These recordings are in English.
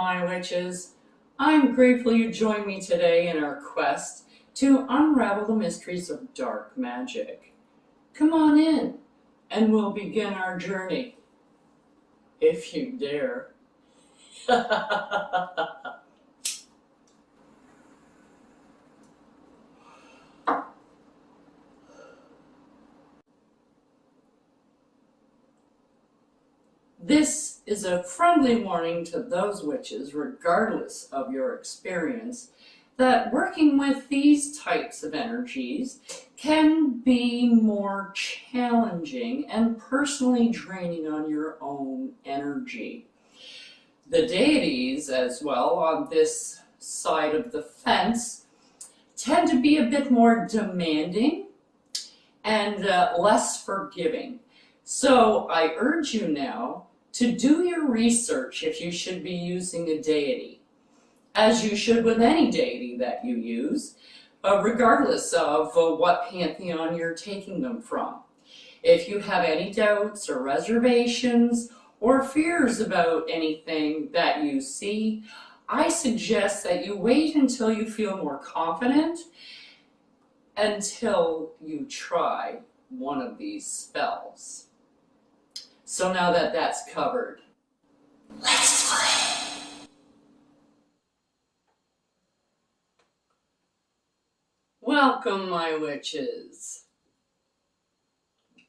my witches. I'm grateful you joined me today in our quest to unravel the mysteries of dark magic. Come on in, and we'll begin our journey, if you dare. This is a friendly warning to those witches, regardless of your experience, that working with these types of energies can be more challenging and personally draining on your own energy. The deities, as well, on this side of the fence, tend to be a bit more demanding and less forgiving. So I urge you now to do your research if you should be using a deity, as you should with any deity that you use, regardless of what pantheon you're taking them from. If you have any doubts or reservations or fears about anything that you see, I suggest that you wait until you feel more confident until you try one of these spells. So now that that's covered, let's play! Welcome, my witches.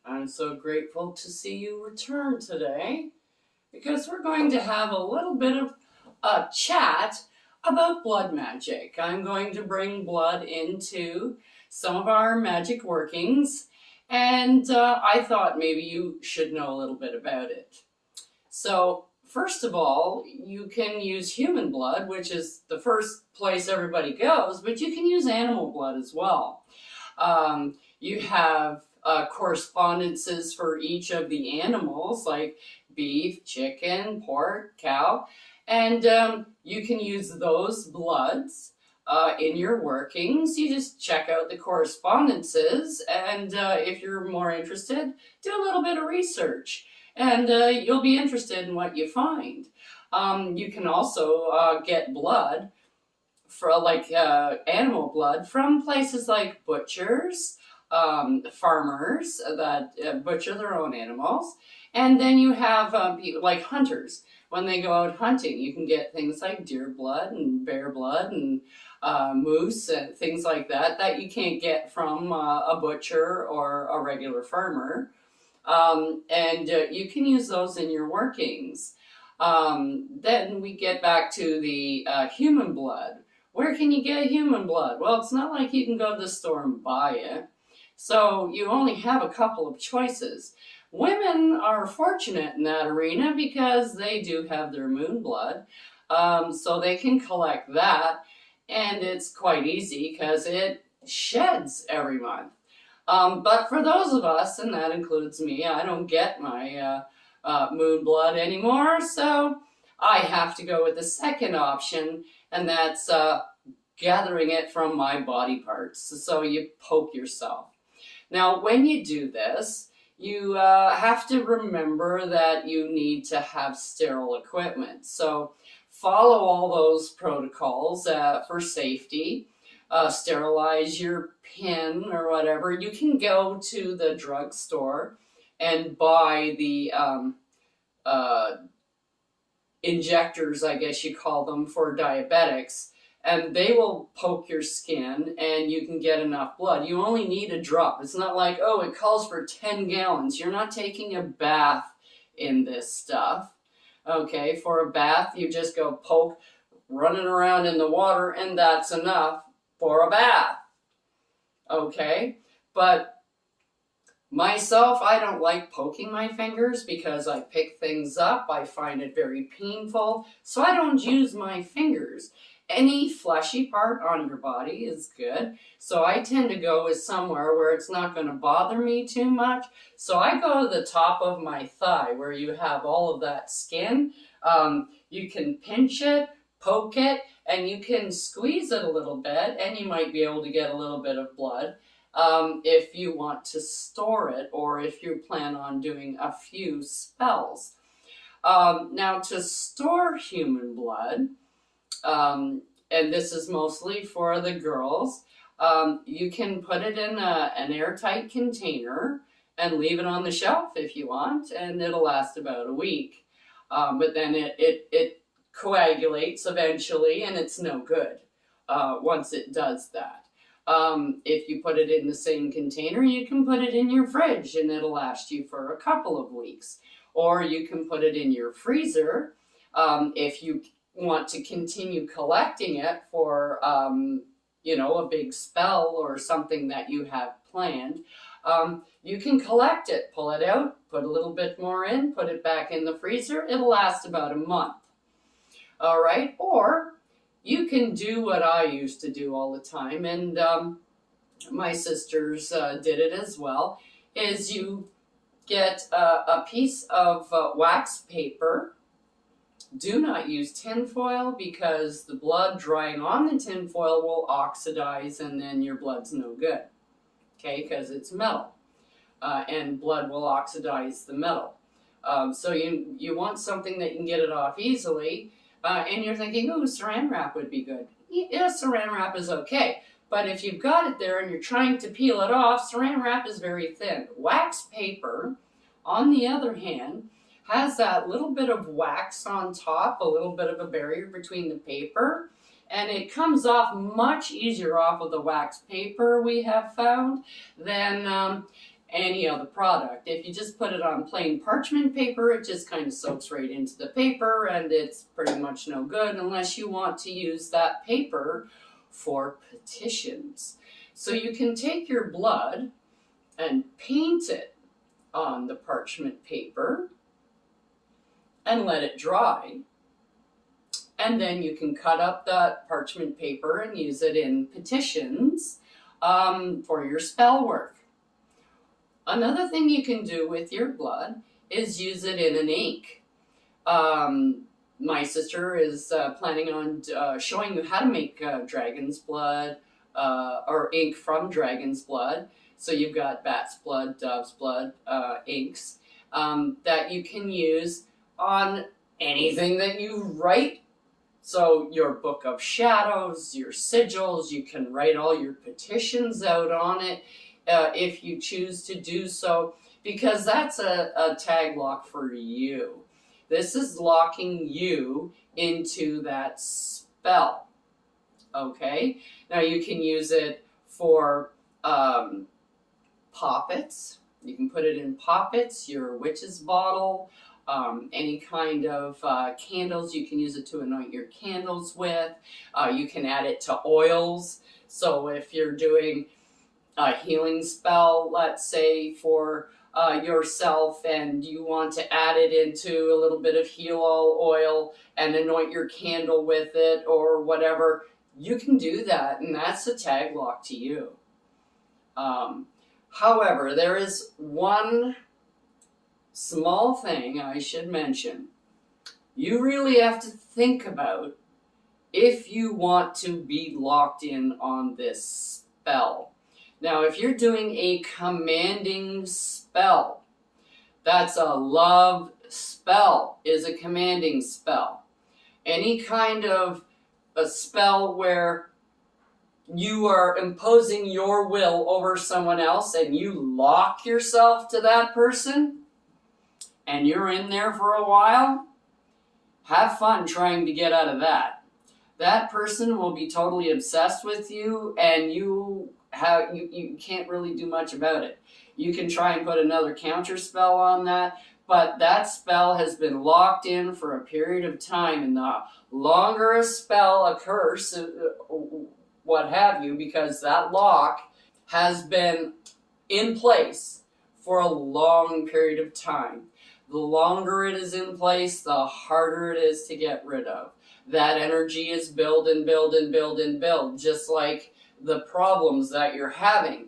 I'm so grateful to see you return today because we're going to have a little bit of a chat about blood magic. I'm going to bring blood into some of our magic workings, and I thought maybe you should know a little bit about it. So first of all, you can use human blood, which is the first place everybody goes, but you can use animal blood as well. You have correspondences for each of the animals, like beef, chicken, pork, cow, and you can use those bloods in your workings. You just check out the correspondences, and if you're more interested, do a little bit of research, and you'll be interested in what you find. You can also get blood, for animal blood, from places like butchers, farmers that butcher their own animals, and then you have people like hunters. When they go out hunting, you can get things like deer blood and bear blood and moose and things like that that you can't get from a butcher or a regular farmer. And you can use those in your workings. Then we get back to the human blood. Where can you get human blood? Well, it's not like you can go to the store and buy it. So you only have a couple of choices. Women are fortunate in that arena because they do have their moon blood. So they can collect that, and it's quite easy because it sheds every month. But for those of us, and that includes me, I don't get my moon blood anymore, so I have to go with the second option, and that's gathering it from my body parts. So you poke yourself. Now, when you do this, you have to remember that you need to have sterile equipment. So follow all those protocols for safety. Sterilize your pin or whatever. You can go to the drugstore and buy the injectors, I guess you call them, for diabetics, and they will poke your skin and you can get enough blood. You only need a drop. It's not like, oh, it calls for 10 gallons. You're not taking a bath in this stuff. Okay, for a bath, you just go poke, running around in the water, and that's enough for a bath. Okay, but myself, I don't like poking my fingers because I pick things up. I find it very painful, so I don't use my fingers. Any fleshy part on your body is good, so I tend to go with somewhere where it's not going to bother me too much. So I go to the top of my thigh where you have all of that skin. You can pinch it, poke it, and you can squeeze it a little bit, and you might be able to get a little bit of blood. If you want to store it or if you plan on doing a few spells. Now, to store human blood, and this is mostly for the girls, you can put it in an airtight container and leave it on the shelf if you want, and it'll last about a week. But then it coagulates eventually, and it's no good once it does that. If you put it in the same container, you can put it in your fridge, and it'll last you for a couple of weeks. Or you can put it in your freezer if you want to continue collecting it for a big spell or something that you have planned. You can collect it, pull it out, put a little bit more in, put it back in the freezer. It'll last about a month. All right. Or you can do what I used to do all the time, and my sisters did it as well, is you get a piece of wax paper. Do not use tinfoil, because the blood drying on the tinfoil will oxidize, and then your blood's no good, okay, because it's metal, and blood will oxidize the metal. So you want something that you can get it off easily, and you're thinking, oh, saran wrap would be good. Yeah, saran wrap is okay, but if you've got it there and you're trying to peel it off, saran wrap is very thin. Wax paper, on the other hand, has that little bit of wax on top, a little bit of a barrier between the paper, and it comes off much easier off of the wax paper, we have found, than any other product. If you just put it on plain parchment paper, it just kind of soaks right into the paper, and it's pretty much no good unless you want to use that paper for petitions. So you can take your blood and paint it on the parchment paper and let it dry. And then you can cut up that parchment paper and use it in petitions for your spell work. Another thing you can do with your blood is use it in an ink. My sister is planning on showing you how to make dragon's blood or ink from dragon's blood. So you've got bat's blood, dove's blood, inks that you can use on anything that you write. So your book of shadows, your sigils, you can write all your petitions out on it if you choose to do so, because that's a tag lock for you. This is locking you into that spell. Okay? Now you can use it for poppets. You can put it in poppets, your witch's bottle, any kind of candles. You can use it to anoint your candles with. You can add it to oils. So if you're doing a healing spell, let's say for yourself, and you want to add it into a little bit of heal all oil and anoint your candle with it or whatever, you can do that, and that's a tag lock to you. However, there is one small thing I should mention. You really have to think about if you want to be locked in on this spell. Now, if you're doing a commanding spell, that's a love spell, is a commanding spell. Any kind of a spell where you are imposing your will over someone else and you lock yourself to that person and you're in there for a while, have fun trying to get out of that. That person will be totally obsessed with you, and you can't really do much about it. You can try and put another counter spell on that, but that spell has been locked in for a period of time, and the longer a spell, a curse, what have you, because that lock has been in place for a long period of time. The longer it is in place, the harder it is to get rid of. That energy is build and build and build and build, just like the problems that you're having.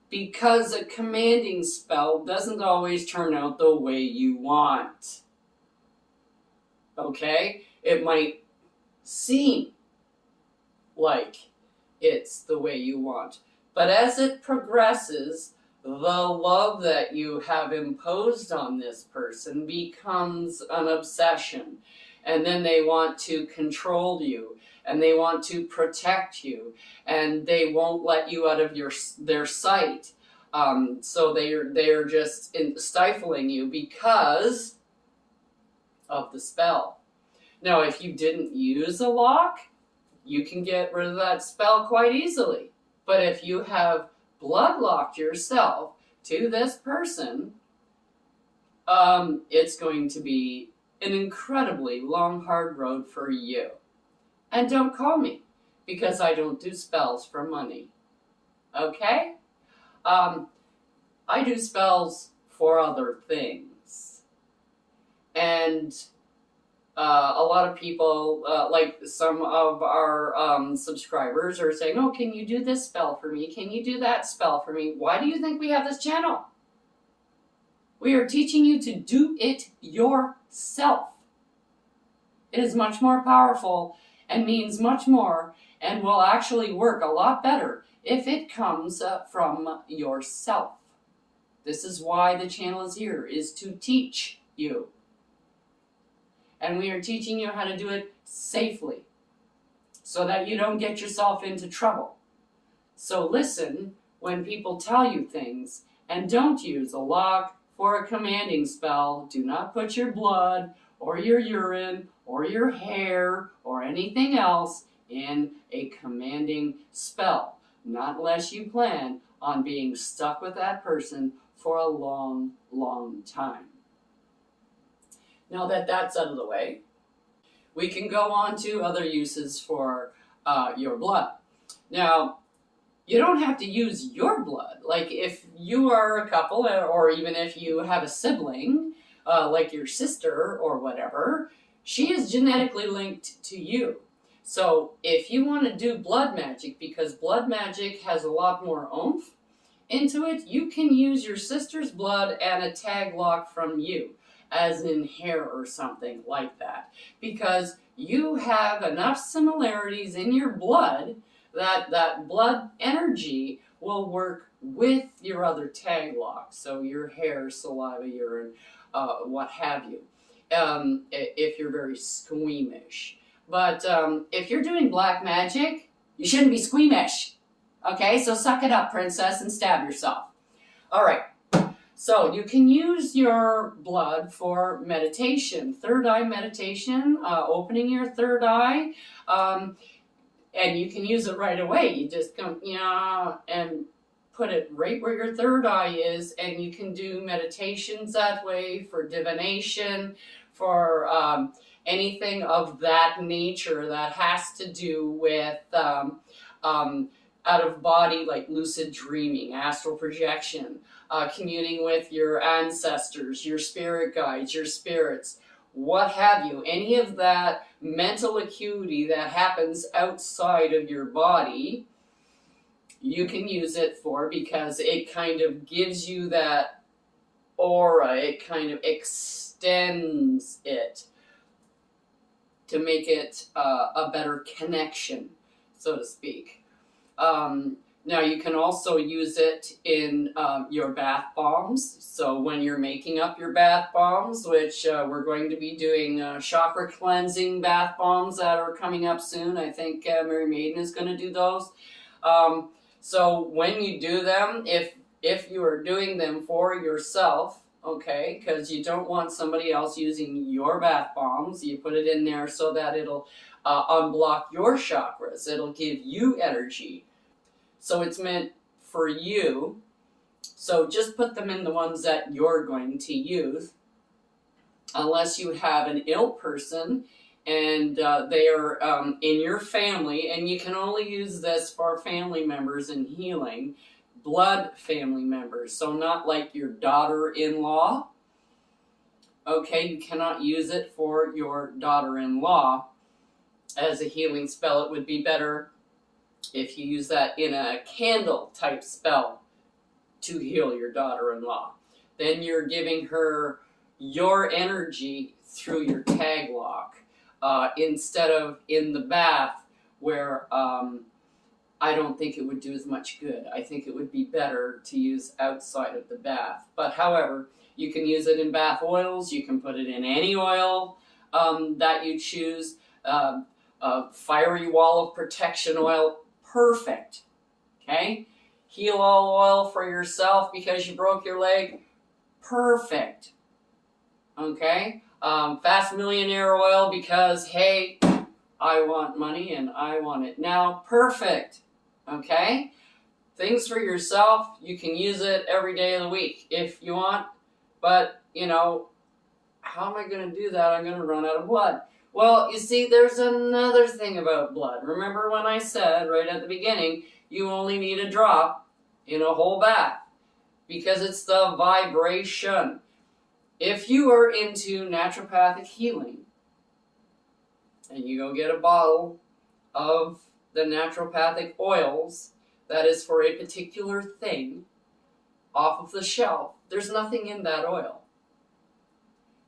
Because a commanding spell doesn't always turn out the way you want. Okay? It might seem like it's the way you want. But as it progresses, the love that you have imposed on this person becomes an obsession. And then they want to control you, and they want to protect you, and they won't let you out of their sight. So they're just stifling you because of the spell. Now, if you didn't use a lock, you can get rid of that spell quite easily. But if you have blood locked yourself to this person, it's going to be an incredibly long, hard road for you. And don't call me, because I don't do spells for money. Okay? I do spells for other things. And a lot of people, like some of our subscribers, are saying, oh, can you do this spell for me? Can you do that spell for me? Why do you think we have this channel? We are teaching you to do it yourself. It is much more powerful and means much more and will actually work a lot better if it comes from yourself. This is why the channel is here, is to teach you. And we are teaching you how to do it safely so that you don't get yourself into trouble. So listen when people tell you things, and don't use a lock for a commanding spell. Do not put your blood or your urine or your hair or anything else in a commanding spell, not unless you plan on being stuck with that person for a long, long time. Now that that's out of the way, we can go on to other uses for your blood. Now, you don't have to use your blood. Like if you are a couple, or even if you have a sibling, like your sister or whatever, she is genetically linked to you. So if you want to do blood magic, because blood magic has a lot more oomph into it, you can use your sister's blood and a tag lock from you, as in hair or something like that, because you have enough similarities in your blood that blood energy will work with your other tag lock, so your hair, saliva, urine, what have you, if you're very squeamish. But if you're doing black magic, you shouldn't be squeamish. Okay, so suck it up, princess, and stab yourself. All right. So you can use your blood for meditation, third eye meditation, opening your third eye, and you can use it right away. You just come, and put it right where your third eye is, and you can do meditations that way for divination, for anything of that nature that has to do with out of body, like lucid dreaming, astral projection, communing with your ancestors, your spirit guides, your spirits, what have you. Any of that mental acuity that happens outside of your body, you can use it for, because it kind of gives you that aura. It kind of extends it to make it a better connection, so to speak. Now you can also use it in your bath bombs. So when you're making up your bath bombs, which we're going to be doing chakra cleansing bath bombs that are coming up soon. I think Mary Maiden is going to do those. So when you do them, if you are doing them for yourself, okay, because you don't want somebody else using your bath bombs, you put it in there so that it'll unblock your chakras. It'll give you energy. So it's meant for you. So just put them in the ones that you're going to use, unless you have an ill person and they are in your family, and you can only use this for family members in healing, blood family members. So not like your daughter-in-law. Okay, you cannot use it for your daughter-in-law as a healing spell. It would be better if you use that in a candle type spell to heal your daughter-in-law. Then you're giving her your energy through your tag lock, instead of in the bath where I don't think it would do as much good. I think it would be better to use outside of the bath. But however, you can use it in bath oils. You can put it in any oil that you choose. Fiery wall of protection oil, perfect. Okay? Heal all oil for yourself because you broke your leg, perfect. Okay? Fast millionaire oil because, hey, I want money and I want it now, perfect. Okay? Things for yourself, you can use it every day of the week if you want, but, you know, how am I going to do that? I'm going to run out of blood. Well, you see, there's another thing about blood. Remember when I said right at the beginning, you only need a drop in a whole bath because it's the vibration. If you are into naturopathic healing and you go get a bottle of the naturopathic oils that is for a particular thing off of the shelf, there's nothing in that oil.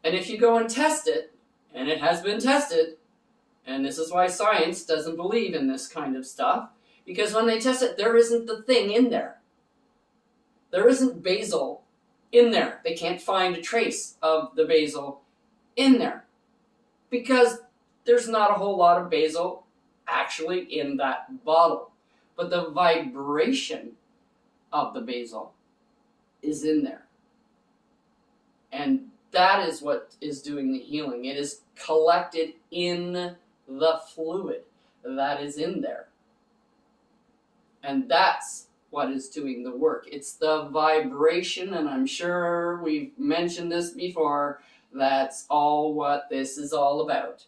And if you go and test it, and it has been tested, and this is why science doesn't believe in this kind of stuff, because when they test it, there isn't the thing in there. There isn't basil in there. They can't find a trace of the basil in there because there's not a whole lot of basil actually in that bottle. But the vibration of the basil is in there. And that is what is doing the healing. It is collected in the fluid that is in there. And that's what is doing the work. It's the vibration, and I'm sure we've mentioned this before, that's all what this is all about,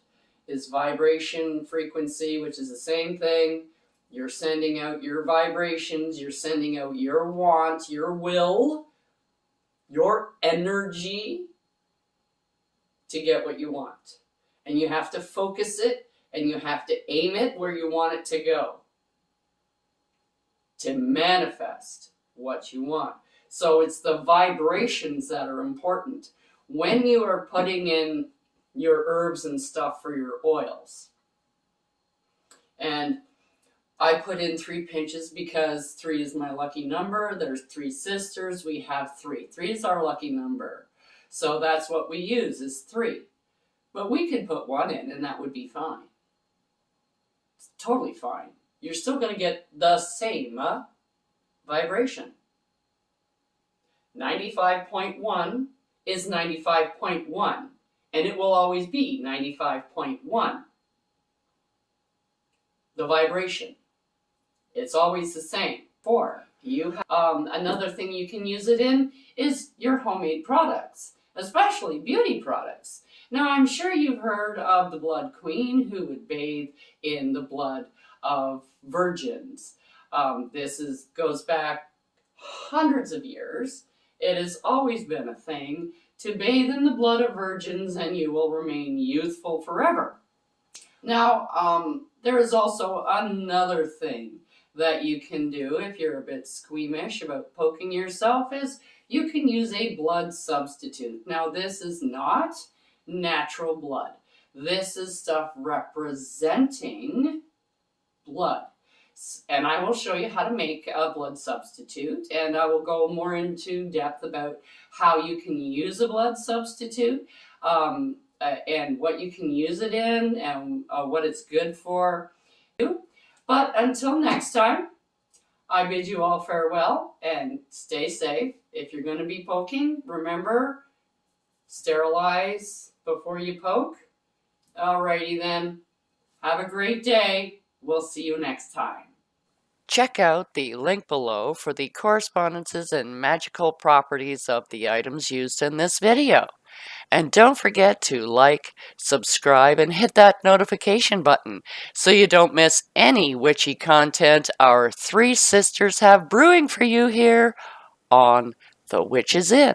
is vibration frequency, which is the same thing. You're sending out your vibrations, you're sending out your want, your will, your energy, to get what you want. And you have to focus it and you have to aim it where you want it to go to manifest what you want. So it's the vibrations that are important. When you are putting in your herbs and stuff for your oils, and I put in 3 pinches because 3 is my lucky number. There's 3 sisters, we have 3. 3 is our lucky number. So that's what we use, is 3. But we could put 1 in and that would be fine. It's totally fine. You're still going to get the same vibration. 95.1 is 95.1, and it will always be 95.1. The vibration. It's always the same. 4. You have, another thing you can use it in is your homemade products, especially beauty products. Now, I'm sure you've heard of the Blood Queen who would bathe in the blood of virgins. This goes back hundreds of years. It has always been a thing to bathe in the blood of virgins and you will remain youthful forever. Now, there is also another thing that you can do if you're a bit squeamish about poking yourself, is you can use a blood substitute. Now, this is not natural blood. This is stuff representing blood. And I will show you how to make a blood substitute, and I will go more into depth about how you can use a blood substitute, and what you can use it in, and what it's good for. But until next time, I bid you all farewell and stay safe. If you're going to be poking, remember, sterilize before you poke. Alrighty then, have a great day. We'll see you next time. Check out the link below for the correspondences and magical properties of the items used in this video. And don't forget to like, subscribe, and hit that notification button so you don't miss any witchy content our 3 sisters have brewing for you here on The Witch Is In.